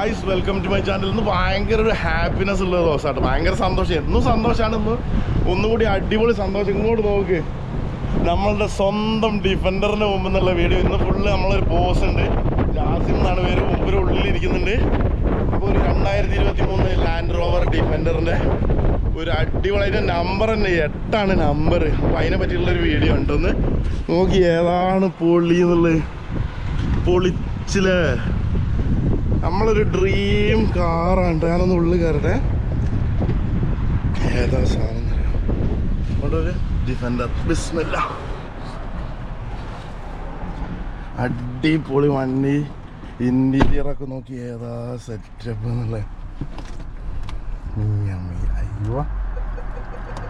Guys welcome to my channel. ഇന്ന് ഭയങ്കര ഒരു ഹാപ്പിനെസ് ഉള്ള ദിവസമായിട്ട് ഭയങ്കര സന്തോഷം. എന്നും സന്തോഷമാണ്. ഇന്ന് ഒന്നുകൂടി അടിപൊളി സന്തോഷം. ഇങ്ങോട്ട് നോക്ക്, നമ്മളുടെ സ്വന്തം ഡിഫൻഡറിൻ്റെ മുമ്പ് നിന്നുള്ള വീഡിയോ. ഇന്ന് ഫുള്ള് നമ്മളൊരു ബോസ് ഉണ്ട്, ജാസിം എന്നാണ് പേര്. മുമ്പിൽ ഉള്ളിലിരിക്കുന്നുണ്ട്. അപ്പോൾ ഒരു 2023 ലാൻഡ് റോവർ ഡിഫൻഡറിൻ്റെ ഒരു അടിപൊളിയായിട്ട് നമ്പർ തന്നെ 8 നമ്പർ. അപ്പോൾ അതിനെ പറ്റിയുള്ളൊരു വീഡിയോ ഉണ്ടെന്ന് നോക്കി. ഏതാണ് പൊളി എന്നുള്ളത്, പൊളിച്ചില്ലേ. നമ്മളൊരു ഡ്രീം കാറാണ്. ഞാനൊന്ന് ഉള്ളിൽ കയറട്ടെ. ഏതാ സാധനം അവിടെ ഒരു ഡിഫൻഡർ. ബിസ്മില്ല. അടിപൊളി വണ്ടി. ഇന്റീരിയറൊക്കെ നോക്കി ഏതാ സെറ്റപ്പ് എന്നുള്ളത്. അയ്യോ,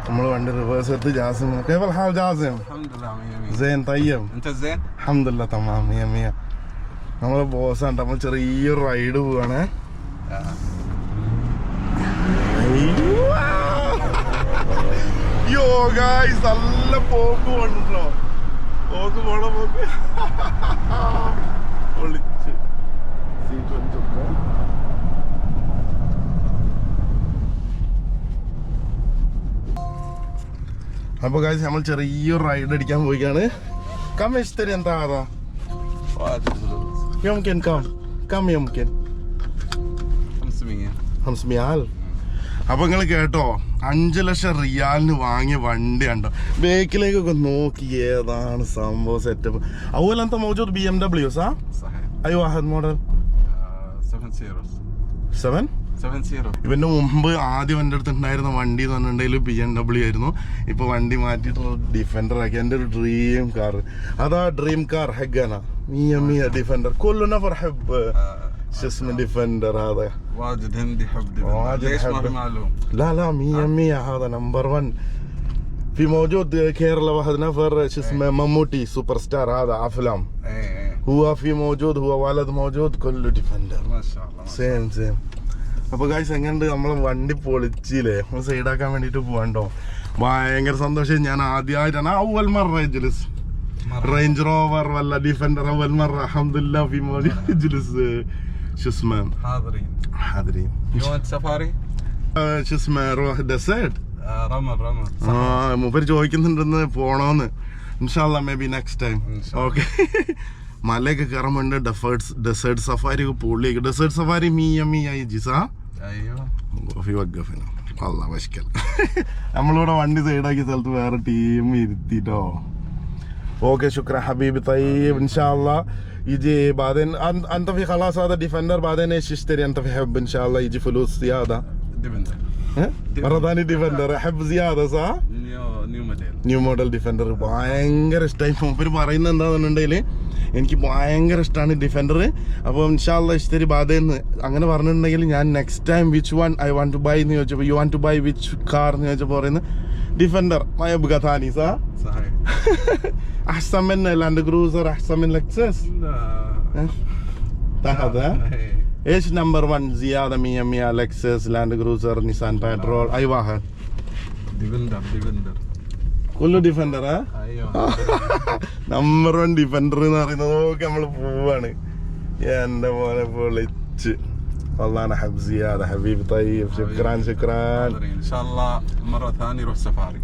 നമ്മൾ വണ്ടി റിവേഴ്സ് എടുത്ത് ജാസിം. كيف الحال جاسم؟ الحمد لله مية مية. زين طيب. انت زين؟ الحمد لله تمام مية مية. നമ്മളെ ബോസാണ്. നമ്മൾ ചെറിയൊരു റൈഡ് പോവാണ്. യോ ഗായ്സ്, നല്ല പോക്ക് പോകണ്ടോ. പോക്ക് പോണ പോക്ക് ഒളിച്ച് സീറ്റ് വലിച്ചൊക്കെ. അപ്പൊ ഗായ്സ് നമ്മൾ ചെറിയൊരു റൈഡ് അടിക്കാൻ പോയിക്കാണ്. കമ്മ എന്താ ആറാ يمكن كم يمكن 500. അപ്പൊ നിങ്ങൾ കേട്ടോ, 5 ലക്ഷം റിയാലിന് വാങ്ങിയ വണ്ടി കണ്ടോ. ബേക്കിലേക്കൊക്കെ നോക്കി ഏതാണ് സംഭവം സെറ്റപ്പ്. أول أنت موجود BMW صح؟ صحيح. أي واحد موديل؟ 7 7. ഇവന്റെ മുമ്പ് ആദ്യം എൻ്റെ അടുത്ത് ഉണ്ടായിരുന്ന വണ്ടി എന്ന് പറഞ്ഞിട്ടുണ്ടെങ്കിൽ BMW ആയിരുന്നു. ഇപ്പൊ വണ്ടി മാറ്റിയിട്ടുള്ള ഡിഫൻഡർ ആക്കി. എൻ്റെ ഒരു ഡ്രീം കാർ അതാ. ഡ്രീം കാർ ഹെഗാന مية ديفندر. كل نفر حب شو اسمه ديفندر. هذا واجد هندي حب ديفندر. ليش ما في معلوم؟ لا 100 هذا نمبر 1. في موجود كيرلا واحد نفر شو اسمه ماموتي سوبر ستار. هذا افلام. هو في موجود، هو ولد موجود كله ديفندر ما شاء الله. സെയിം. അപ്പോൾ ഗൈസ് എങ്ങനെയുണ്ട് നമ്മളെ വണ്ടി പൊളിച്ചില്ലേ. നമ്മൾ സൈഡാക്കാൻ വേണ്ടിയിട്ട് പോകണ്ടോ. ഭയങ്കര സന്തോഷം. ഞാൻ ആദ്യമായിട്ടാണ് أول مرة يجلس رينج روفر ولا ديفندر. أول مرة الحمد لله في موجود يجلس شو اسمه حاضرين. يوم سفاري شو اسمه روح دسيت رمر മൂപ്പര് ചോദിക്കുന്നുണ്ടെന്ന് പോണോന്ന്. ഇൻഷാല്ലാ may be next time. Okay. മലയൊക്കെ കയറുമ്പോണ്ട് ഡെസേർട്ട് സഫാരി ഒക്കെ പൊള്ളിയൊക്കെ. Desert safari മീയ ജിസാ. അല്ല വശിക്കൽ. നമ്മളിവിടെ വണ്ടി സൈഡാക്കിയ സ്ഥലത്ത് വേറെ ടീം ഇരുത്തിട്ടോ. اوكي شكرا حبيبي. طيب ان شاء الله يجي بعدين انت في خلاص هذا ديفندر. بعدين ايش يشتري انت في حب ان شاء الله يجي فلوس زياده. ديفندر مرة ثانية ديفندر. احب زياده صح؟ ന്യൂ മോഡൽ ഡിഫൻഡർ ഭയങ്കര ഇഷ്ടമായി. മൂപ്പര് പറയുന്നത് എന്താണെന്നുണ്ടെങ്കിൽ എനിക്ക് ഭയങ്കര ഇഷ്ടമാണ് ഡിഫൻഡർ. അപ്പോൾ ഇൻഷാല്ലാ ഇഷ്തരി ബാധയെന്ന് അങ്ങനെ പറഞ്ഞിട്ടുണ്ടെങ്കിൽ ഞാൻ next time which one I want to buy എന്ന് ചോദിച്ചപ്പോൾ you want to buy which car എന്ന് ചോദിച്ചപ്പോൾ പറയുന്നത് ഡിഫൻഡർ. ما يبغى ثاني صح؟ صحيح. احسن من لاند كروزر، احسن من لكسس. لا هذا ايش نمبر 1 زياده 100 لكسس لاند كروزر نيسان باترول اي واحد. ديفندر كله ديفندر. ايوه നമ്പർ 1 ഡിഫൻഡർ എന്ന് പറയുന്നത് നോക്കി നമ്മൾ പോവാണ്. എൻ്റെ മോനെ പൊളിച്ച്. والله انا احب زياده حبيبي. طيب شكرا ان شاء الله مره ثانيه نروح سفاري.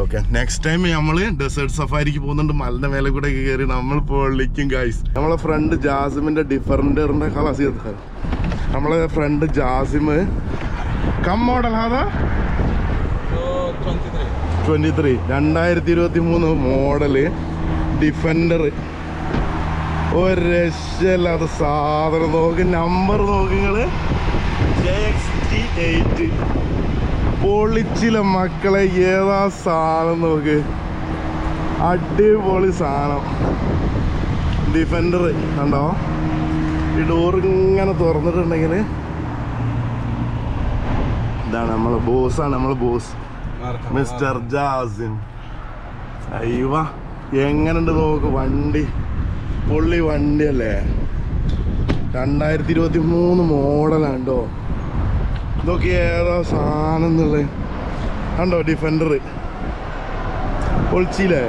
ഓക്കെ നെക്സ്റ്റ് ടൈം നമ്മൾ ഡെസേർട്ട് സഫാരിക്ക് പോകുന്നുണ്ട്. മലന്റെ മേലെ കൂടെ കയറി നമ്മൾ പൊളിക്കും ഗൈസ്. നമ്മളെ ഫ്രണ്ട് ജാസിമിന്റെ ഡിഫൻഡറിന്റെ ഖലാസ്. നമ്മളെ ഫ്രണ്ട് ജാസിം കം മോഡൽ ഹാദാ 23 2023 മോഡല് ഡിഫൻഡർ. ഒരു രക്ഷയില്ലാത്ത സാധനം. നോക്ക് നമ്പർ നോക്കിങ്ങള്. JXT8 പൊളിച്ചില്ല മക്കളെ. ഏതാ സാധനം നോക്ക്. അടിപൊളി സാധനം. ഡിഫൻഡർ കണ്ടോ. ഈ ഡോർ ഇങ്ങനെ തുറന്നിട്ടുണ്ടെങ്കിൽ ഇതാണ് നമ്മളെ ബോസാണ്. നമ്മളെ ബോസ് മിസ്റ്റർ ജാസിം. അയ്യോ എങ്ങനെയുണ്ട് നോക്ക് വണ്ടി. പൊള്ളി വണ്ടിയല്ലേ. 2023 മോഡലാണ്ടോ. ഇതൊക്കെ ഏതാ സാധനം എന്നുള്ളത് കണ്ടോ. ഡിഫൻഡർ പൊളിച്ചില്ലേ.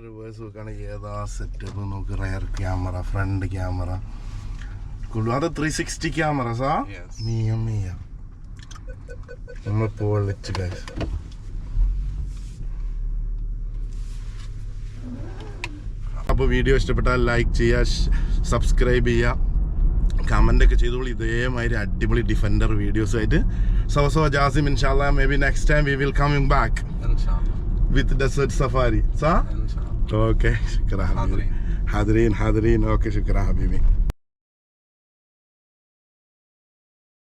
റിവേഴ്സ് വെക്കുകയാണെങ്കിൽ ഏതാ സെറ്റപ്പ് നോക്ക്. Rear camera, front camera, كله هذا 360 كاميرا صح؟ Yes. 100 നമ്മൾ പൊളിച്ച് guys. അപ്പോൾ വീഡിയോ ഇഷ്ടപ്പെട്ടാൽ ലൈക്ക് ചെയ്യുക, സബ്സ്ക്രൈബ് ചെയ്യുക, കമൻ്റ് ഒക്കെ ചെയ്തോളൂ. ഇതേമാതിരി അടിപൊളി ഡിഫൻഡർ വീഡിയോസുമായിട്ട്. സോ ജാസിം ഇൻഷാല്ലാ may be next time we will coming back Inshallah. With desert safari. സാ Inshallah. ഓക്കെ ശുക്രാ ഹബീബി. حاضرين اوكي شكرا حبيبي.